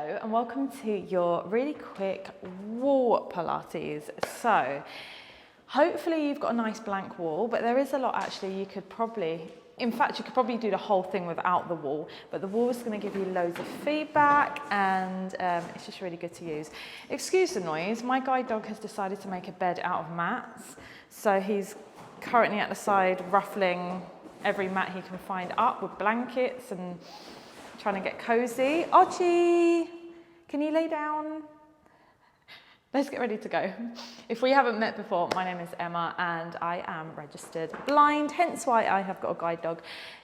Hello and welcome to your really quick wall Pilates. So hopefully you've got a nice blank wall, but there is a lot actually you could probably, in fact you could probably do the whole thing without the wall, but the wall is going to give you loads of feedback and it's just really good to use. Excuse the noise, my guide dog has decided to make a bed out of mats, so he's currently at the side ruffling every mat he can find up with blankets and trying to get cozy. Archie, can you lay down? Let's get ready to go. If we haven't met before, my name is Emma and I am registered blind, hence why I have got a guide dog.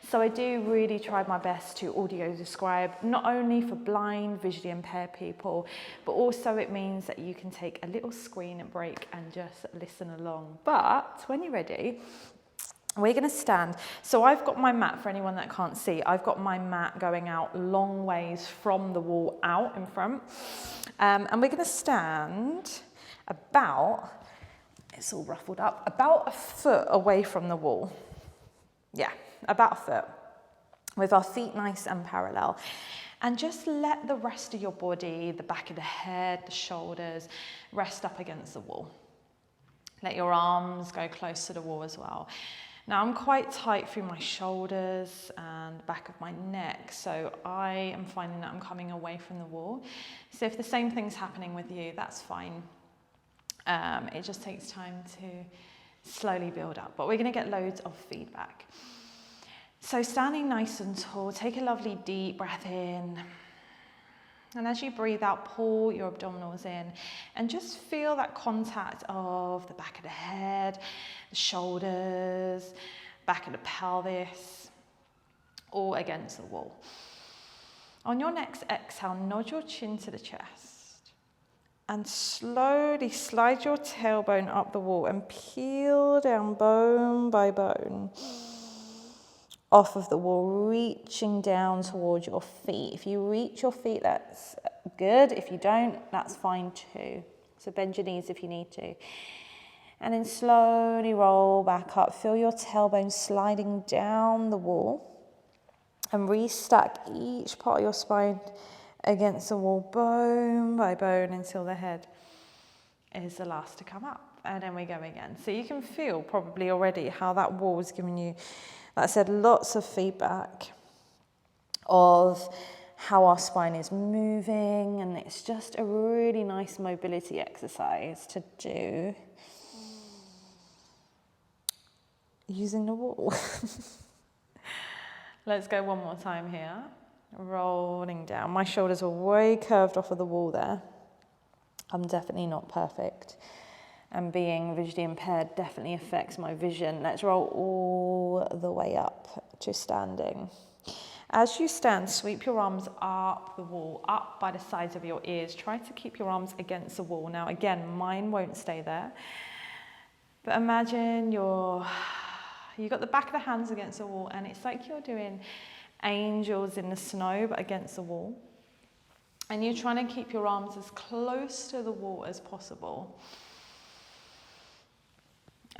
So I do really try my best to audio describe, not only for blind, visually impaired people, but also it means that you can take a little screen break and just listen along. But when you're ready, we're going to stand. So I've got my mat, for anyone that can't see, I've got my mat going out long ways from the wall out in front. And we're going to stand about, it's all ruffled up, about a foot away from the wall. Yeah, about a foot, with our feet nice and parallel. And just let the rest of your body, the back of the head, the shoulders, rest up against the wall. Let your arms go close to the wall as well. Now I'm quite tight through my shoulders and back of my neck, so I am finding that I'm coming away from the wall. So if the same thing's happening with you, that's fine. It just takes time to slowly build up, but we're going to get loads of feedback. So standing nice and tall, take a lovely deep breath in. And as you breathe out, pull your abdominals in and just feel that contact of the back of the head, the shoulders, back of the pelvis, all against the wall. On your next exhale, nod your chin to the chest and slowly slide your tailbone up the wall and peel down bone by bone off of the wall, reaching down towards your feet. If you reach your feet, that's good. If you don't, that's fine too. So bend your knees if you need to. And then slowly roll back up. Feel your tailbone sliding down the wall. And restack each part of your spine against the wall, bone by bone, until the head is the last to come up. And then we go again. So you can feel probably already how that wall is giving you, like I said, lots of feedback of how our spine is moving, and it's just a really nice mobility exercise to do using the wall. Let's go one more time here. Rolling down. My shoulders are way curved off of the wall there. I'm definitely not perfect. And being visually impaired definitely affects my vision. Let's roll all the way up to standing. As you stand, sweep your arms up the wall, up by the sides of your ears. Try to keep your arms against the wall. Now again, mine won't stay there. But imagine you've got the back of the hands against the wall, and it's like you're doing angels in the snow, but against the wall. And you're trying to keep your arms as close to the wall as possible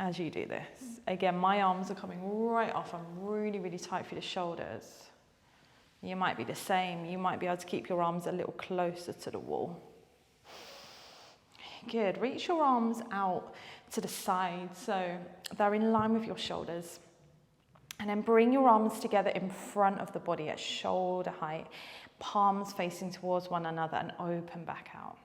as you do this. Again, my arms are coming right off. I'm really, really tight through the shoulders. You might be the same. You might be able to keep your arms a little closer to the wall. Good. Reach your arms out to the side so they're in line with your shoulders. And then bring your arms together in front of the body at shoulder height, palms facing towards one another, and open back out.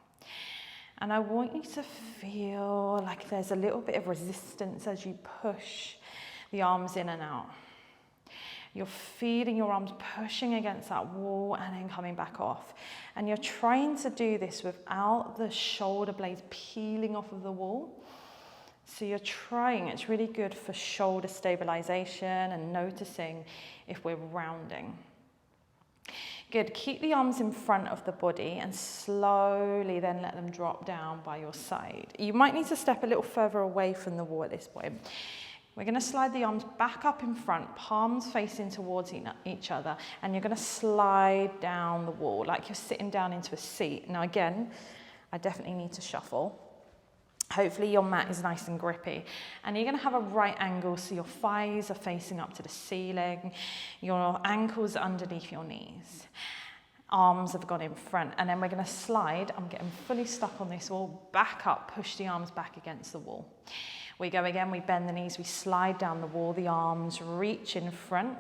And I want you to feel like there's a little bit of resistance as you push the arms in and out. You're feeling your arms pushing against that wall and then coming back off. And you're trying to do this without the shoulder blades peeling off of the wall. So you're trying, it's really good for shoulder stabilization and noticing if we're rounding. Good, keep the arms in front of the body and slowly then let them drop down by your side. You might need to step a little further away from the wall at this point. We're going to slide the arms back up in front, palms facing towards each other, and you're going to slide down the wall like you're sitting down into a seat. Now again, I definitely need to shuffle. Hopefully your mat is nice and grippy, and you're going to have a right angle so your thighs are facing up to the ceiling, your ankles underneath your knees. arms have gone in front, and then we're going to slide. I'm getting fully stuck on this wall, back up, push the arms back against the wall. We go again, we bend the knees, we slide down the wall, the arms reach in front,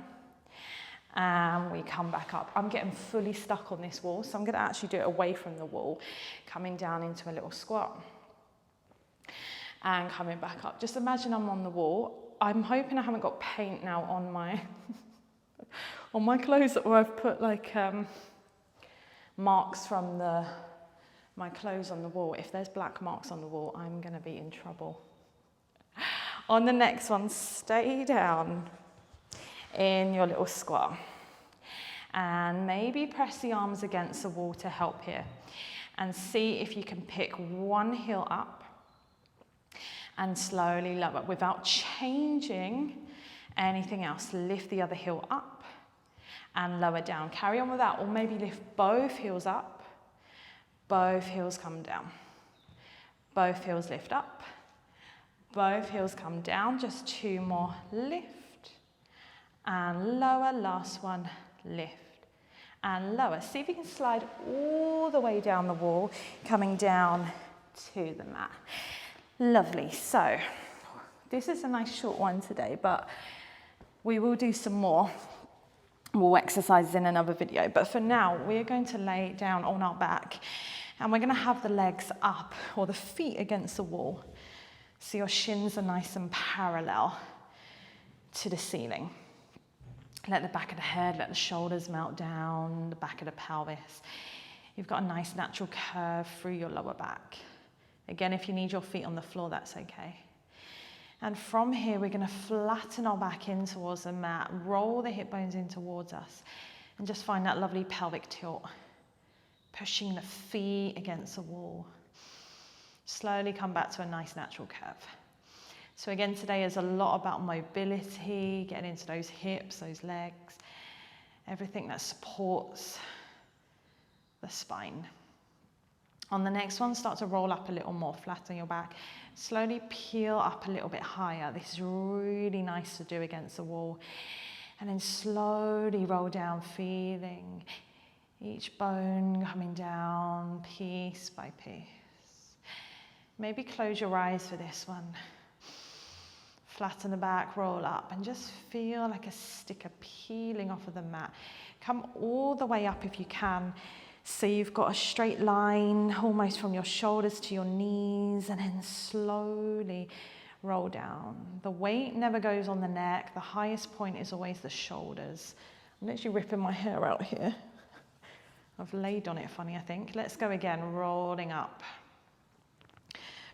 and we come back up. I'm getting fully stuck on this wall, so I'm going to actually do it away from the wall, coming down into a little squat and coming back up. Just imagine I'm on the wall. I'm hoping I haven't got paint now on my on my clothes, or I've put like marks from my clothes on the wall. If there's black marks on the wall, I'm going to be in trouble. On the next one, stay down in your little squat, and maybe press the arms against the wall to help here, and see if you can pick one heel up and slowly lower without changing anything else. Lift the other heel up and lower down. Carry on with that, or maybe lift both heels up, both heels come down, both heels lift up, both heels come down. Just two more. Lift and lower. Last one. Lift and lower. See if you can slide all the way down the wall, coming down to the mat. Lovely. So this is a nice short one today, but we will do some more exercises in another video. But for now, we're going to lay down on our back, and we're going to have the legs up, or the feet against the wall, so your shins are nice and parallel to the ceiling. Let the back of the head, let the shoulders melt down, the back of the pelvis. You've got a nice natural curve through your lower back. Again, if you need your feet on the floor, that's okay. And from here, we're going to flatten our back in towards the mat, roll the hip bones in towards us, and just find that lovely pelvic tilt, pushing the feet against the wall. Slowly come back to a nice natural curve. So again, today is a lot about mobility, getting into those hips, those legs, everything that supports the spine. On the next one, start to roll up a little more, flatten your back. Slowly peel up a little bit higher. This is really nice to do against the wall. And then slowly roll down, feeling each bone coming down piece by piece. Maybe close your eyes for this one. Flatten the back, roll up, and just feel like a sticker peeling off of the mat. Come all the way up if you can. So you've got a straight line almost from your shoulders to your knees, and then slowly roll down. The weight never goes on the neck. The highest point is always the shoulders. I'm literally ripping my hair out here. I've laid on it funny, I think. Let's go again, rolling up.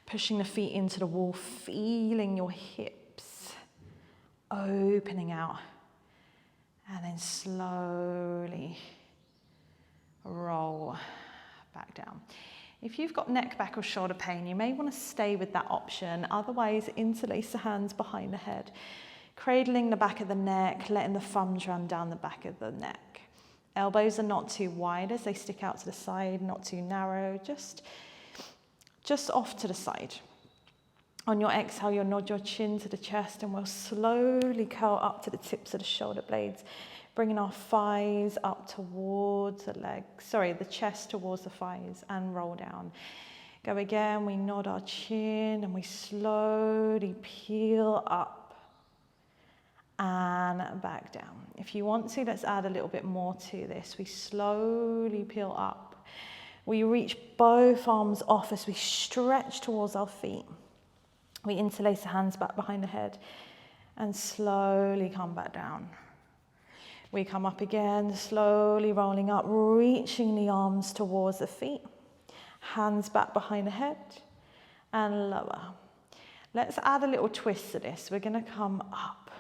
Pushing the feet into the wall, feeling your hips opening out, and then slowly roll back down. If you've got neck, back or shoulder pain, you may want to stay with that option. Otherwise, interlace the hands behind the head, cradling the back of the neck, letting the thumbs run down the back of the neck. Elbows are not too wide as they stick out to the side, not too narrow, just off to the side. On your exhale, you'll nod your chin to the chest, and we'll slowly curl up to the tips of the shoulder blades, bringing our thighs up towards the legs, the chest towards the thighs, and roll down. Go again, we nod our chin, and we slowly peel up and back down. If you want to, let's add a little bit more to this. We slowly peel up. We reach both arms off as we stretch towards our feet. We interlace the hands back behind the head and slowly come back down. We come up again, slowly rolling up, reaching the arms towards the feet. Hands back behind the head and lower. Let's add a little twist to this. We're going to come up.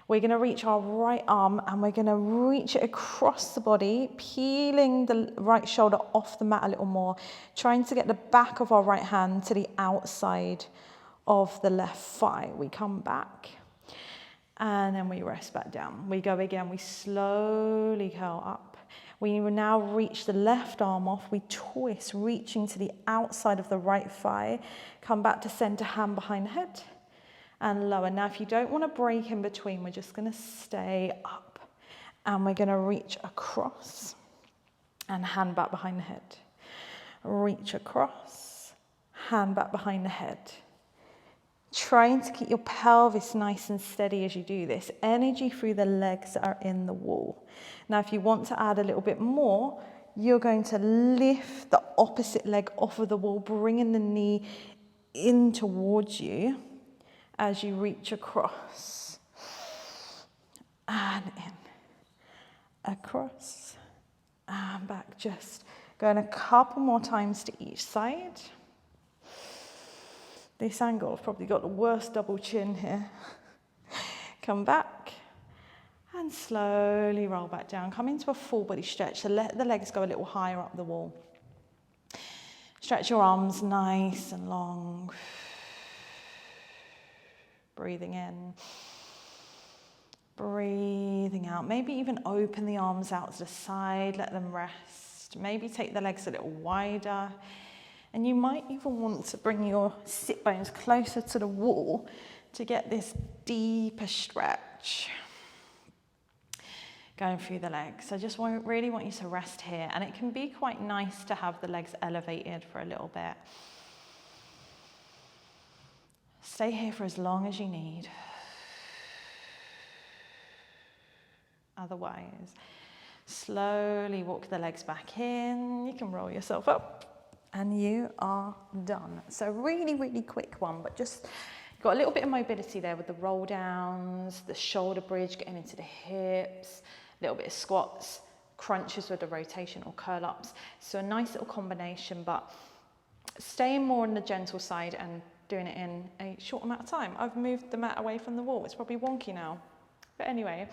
We're going to reach our right arm, and we're going to reach it across the body, peeling the right shoulder off the mat a little more, trying to get the back of our right hand to the outside of the left thigh. We come back, and then we rest back down. We go again. We slowly curl up. We will now reach the left arm off. We twist, reaching to the outside of the right thigh. Come back to center, hand behind the head. And lower. Now, if you don't want to break in between, we're just going to stay up, and we're going to reach across. and hand back behind the head. Reach across, hand back behind the head. Trying to keep your pelvis nice and steady as you do this. Energy through the legs that are in the wall. Now, if you want to add a little bit more, you're going to lift the opposite leg off of the wall, bringing the knee in towards you as you reach across. And in. Across and back. Just going a couple more times to each side. This angle, I've probably got the worst double chin here. Come back and slowly roll back down. Come into a full body stretch, so let the legs go a little higher up the wall. Stretch your arms nice and long. Breathing in. Breathing out. Maybe even open the arms out to the side, let them rest. Maybe take the legs a little wider. And you might even want to bring your sit bones closer to the wall to get this deeper stretch going through the legs. I just really want you to rest here. And it can be quite nice to have the legs elevated for a little bit. Stay here for as long as you need. Otherwise, slowly walk the legs back in. You can roll yourself up. And you are done. So really, really quick one, but just got a little bit of mobility there with the roll downs, the shoulder bridge, getting into the hips, a little bit of squats, crunches with the rotation or curl ups. So a nice little combination, but staying more on the gentle side and doing it in a short amount of time. I've moved the mat away from the wall. It's probably wonky now. But anyway,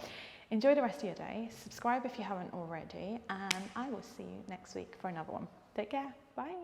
enjoy the rest of your day. Subscribe if you haven't already, and I will see you next week for another one. Take care. Bye.